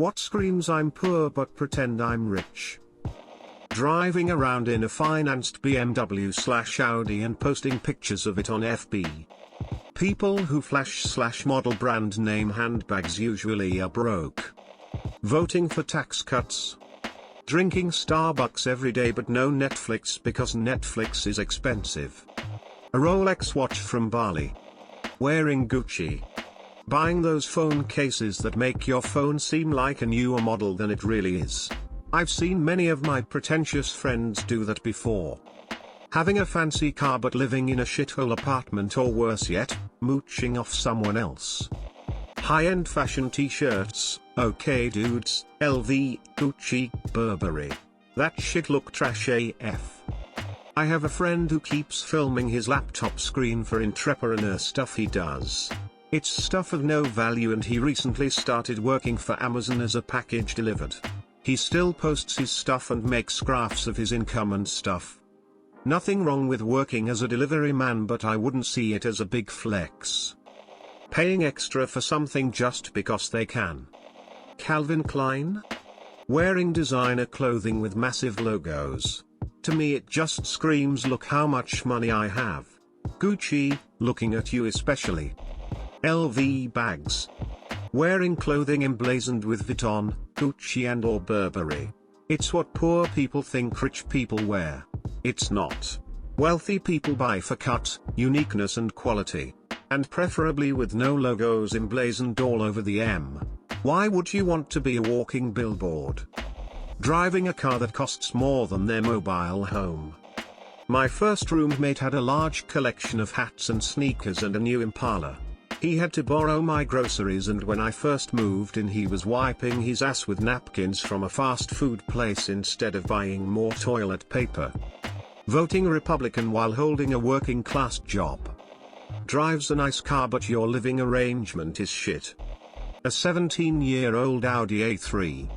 What screams I'm poor but pretend I'm rich? Driving around in a financed BMW/Audi and posting pictures of it on FB. People who flash/model brand name handbags usually are broke. Voting for tax cuts. Drinking Starbucks every day but no Netflix because Netflix is expensive. A Rolex watch from Bali. Wearing Gucci. Buying those phone cases that make your phone seem like a newer model than it really is. I've seen many of my pretentious friends do that before. Having a fancy car but living in a shithole apartment, or worse yet, mooching off someone else. High-end fashion t-shirts, okay dudes, LV, Gucci, Burberry. That shit look trash AF. I have a friend who keeps filming his laptop screen for entrepreneur stuff he does. It's stuff of no value, and he recently started working for Amazon as a package delivered. He still posts his stuff and makes graphs of his income and stuff. Nothing wrong with working as a delivery man, but I wouldn't see it as a big flex. Paying extra for something just because they can. Calvin Klein? Wearing designer clothing with massive logos. To me it just screams, look how much money I have. Gucci, looking at you especially. LV bags. Wearing clothing emblazoned with Vuitton, Gucci and/or Burberry. It's what poor people think rich people wear. It's not. Wealthy people buy for cut, uniqueness and quality. And preferably with no logos emblazoned all over the M. Why would you want to be a walking billboard? Driving a car that costs more than their mobile home. My first roommate had a large collection of hats and sneakers and a new Impala. He had to borrow my groceries, and when I first moved in he was wiping his ass with napkins from a fast food place instead of buying more toilet paper. Voting Republican while holding a working class job. Drives a nice car but your living arrangement is shit. A 17-year-old Audi A3.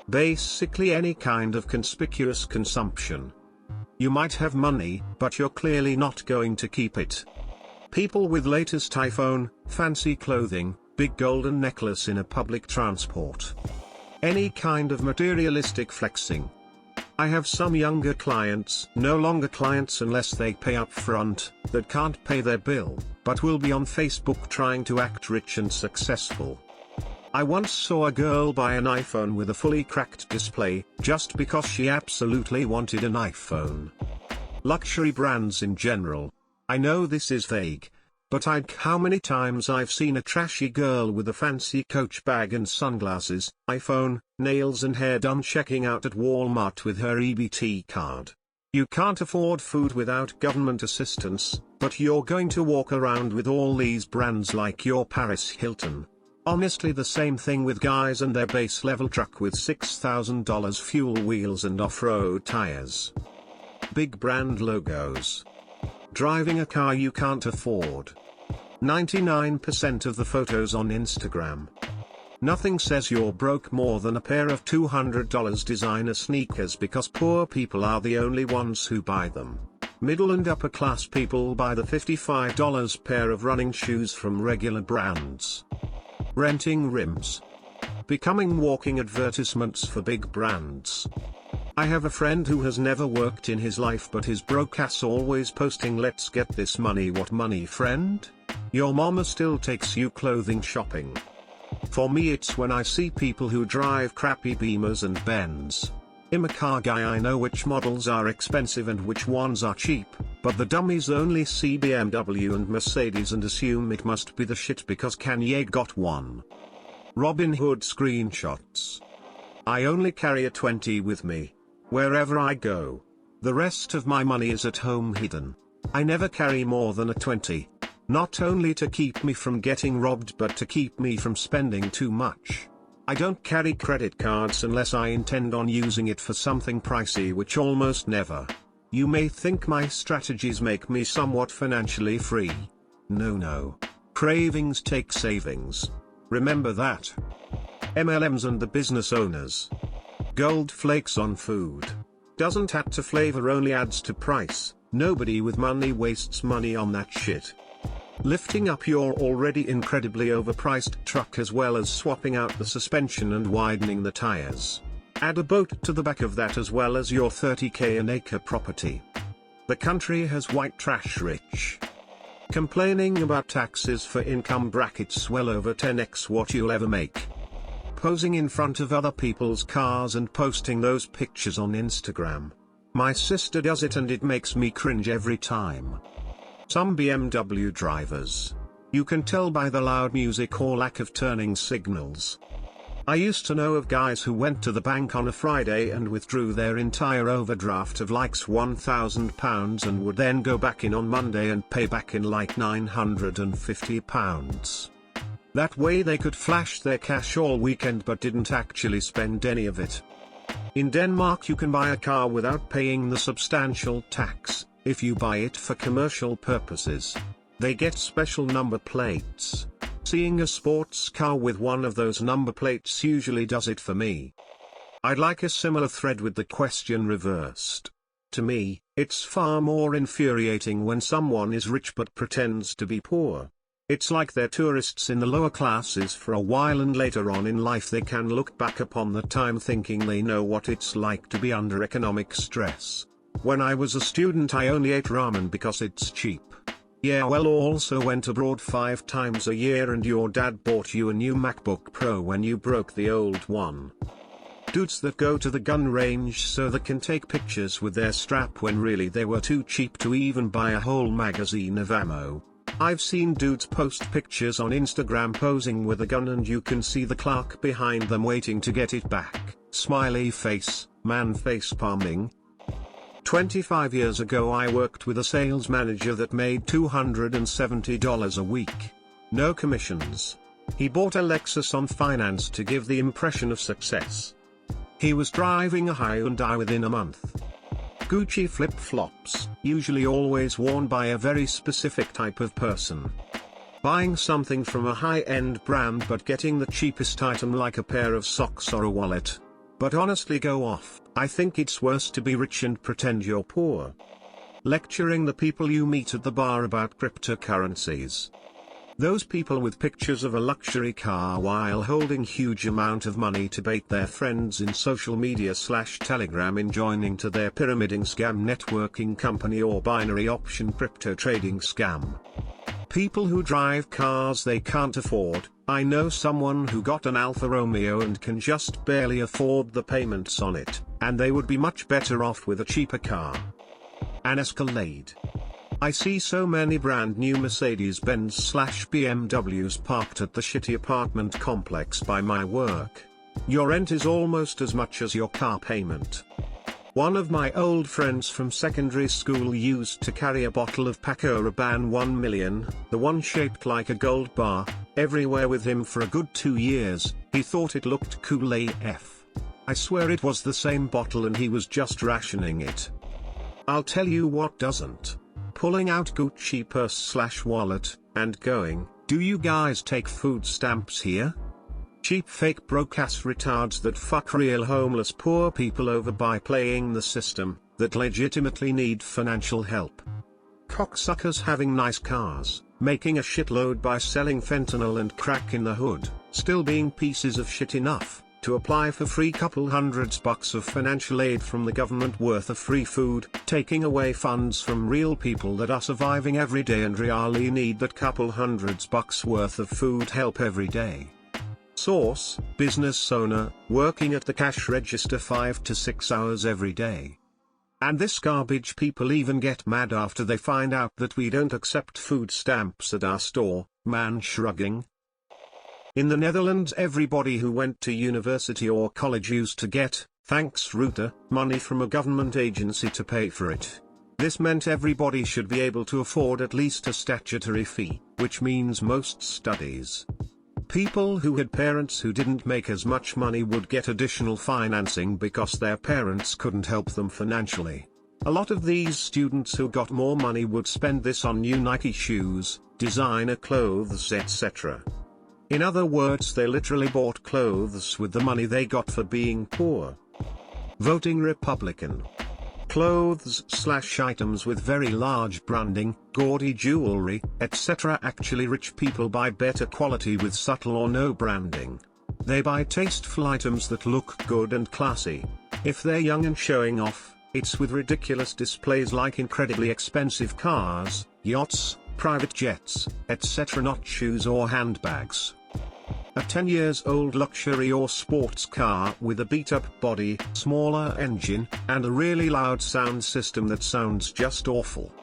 Basically any kind of conspicuous consumption. You might have money, but you're clearly not going to keep it. People with latest iPhone, fancy clothing, big golden necklace in a public transport. Any kind of materialistic flexing. I have some younger clients, no longer clients unless they pay up front, that can't pay their bill, but will be on Facebook trying to act rich and successful. I once saw a girl buy an iPhone with a fully cracked display, just because she absolutely wanted an iPhone. Luxury brands in general. I know this is vague, but how many times I've seen a trashy girl with a fancy Coach bag and sunglasses, iPhone, nails and hair done checking out at Walmart with her EBT card. You can't afford food without government assistance, but you're going to walk around with all these brands like you're Paris Hilton. Honestly, the same thing with guys and their base level truck with $6,000 fuel wheels and off-road tires. Big brand logos. Driving a car you can't afford. 99% of the photos on Instagram. Nothing says you're broke more than a pair of $200 designer sneakers because poor people are the only ones who buy them. Middle and upper class people buy the $55 pair of running shoes from regular brands. Renting rims. Becoming walking advertisements for big brands. I have a friend who has never worked in his life but his broke ass always posting, let's get this money. What money, friend? Your mama still takes you clothing shopping. For me it's when I see people who drive crappy Beamers and Benz. I'm a car guy, I know which models are expensive and which ones are cheap, but the dummies only see BMW and Mercedes and assume it must be the shit because Kanye got one. Robin Hood screenshots. I only carry a 20 with me. Wherever I go. The rest of my money is at home hidden. I never carry more than a 20. Not only to keep me from getting robbed but to keep me from spending too much. I don't carry credit cards unless I intend on using it for something pricey, which almost never. You may think my strategies make me somewhat financially free. No. Cravings take savings. Remember that. MLMs and the business owners. Gold flakes on food. Doesn't add to flavor, only adds to price. Nobody with money wastes money on that shit. lifting up your already incredibly overpriced truck as well as swapping out the suspension and widening the tires. Add a boat to the back of that as well as your 30k an acre property. The country has white trash rich. Complaining about taxes for income brackets well over 10x what you'll ever make. Posing in front of other people's cars and posting those pictures on Instagram. My sister does it and it makes me cringe every time. Some BMW drivers. You can tell by the loud music or lack of turning signals. I used to know of guys who went to the bank on a Friday and withdrew their entire overdraft of like £1,000 and would then go back in on Monday and pay back in like £950. That way they could flash their cash all weekend but didn't actually spend any of it. In Denmark you can buy a car without paying the substantial tax, if you buy it for commercial purposes. They get special number plates. Seeing a sports car with one of those number plates usually does it for me. I'd like a similar thread with the question reversed. To me, it's far more infuriating when someone is rich but pretends to be poor. It's like they're tourists in the lower classes for a while and later on in life they can look back upon the time thinking they know what it's like to be under economic stress. When I was a student I only ate ramen because it's cheap. Yeah, well, also went abroad 5 times a year and your dad bought you a new MacBook Pro when you broke the old one. Dudes that go to the gun range so they can take pictures with their strap when really they were too cheap to even buy a whole magazine of ammo. I've seen dudes post pictures on Instagram posing with a gun and you can see the clerk behind them waiting to get it back. Smiley face, man face palming. 25 years ago I worked with a sales manager that made $270 a week. No commissions. He bought a Lexus on finance to give the impression of success. He was driving a Hyundai within a month. Gucci flip-flops, usually always worn by a very specific type of person. Buying something from a high-end brand but getting the cheapest item like a pair of socks or a wallet. But honestly go off, I think it's worse to be rich and pretend you're poor. Lecturing the people you meet at the bar about cryptocurrencies. Those people with pictures of a luxury car while holding huge amount of money to bait their friends in social media/Telegram in joining to their pyramiding scam networking company or binary option crypto trading scam. People who drive cars they can't afford. I know someone who got an Alfa Romeo and can just barely afford the payments on it, and they would be much better off with a cheaper car. An Escalade. I see so many brand new Mercedes-Benz/BMWs parked at the shitty apartment complex by my work. Your rent is almost as much as your car payment. One of my old friends from secondary school used to carry a bottle of Paco Rabanne 1 million, the one shaped like a gold bar, everywhere with him for a good 2 years. He thought it looked cool AF. I swear it was the same bottle and he was just rationing it. I'll tell you what doesn't. Pulling out Gucci purse/wallet, and going, "Do you guys take food stamps here?" Cheap fake broke-ass retards that fuck real homeless poor people over by playing the system, that legitimately need financial help. Cocksuckers having nice cars, making a shitload by selling fentanyl and crack in the hood, still being pieces of shit enough to apply for free couple $100s of financial aid from the government worth of free food, taking away funds from real people that are surviving every day and really need that couple $100s worth of food help every day. Source, business owner, working at the cash register 5 to 6 hours every day. And this garbage people even get mad after they find out that we don't accept food stamps at our store, man shrugging. In the Netherlands everybody who went to university or college used to get, thanks Ruta, money from a government agency to pay for it. This meant everybody should be able to afford at least a statutory fee, which means most studies. People who had parents who didn't make as much money would get additional financing because their parents couldn't help them financially. A lot of these students who got more money would spend this on new Nike shoes, designer clothes, etc. In other words, they literally bought clothes with the money they got for being poor. Voting Republican. Clothes/items with very large branding, gaudy jewelry, etc. Actually, rich people buy better quality with subtle or no branding. They buy tasteful items that look good and classy. If they're young and showing off, it's with ridiculous displays like incredibly expensive cars, yachts, private jets, etc. Not shoes or handbags. A 10-year-old luxury or sports car with a beat-up body, smaller engine, and a really loud sound system that sounds just awful.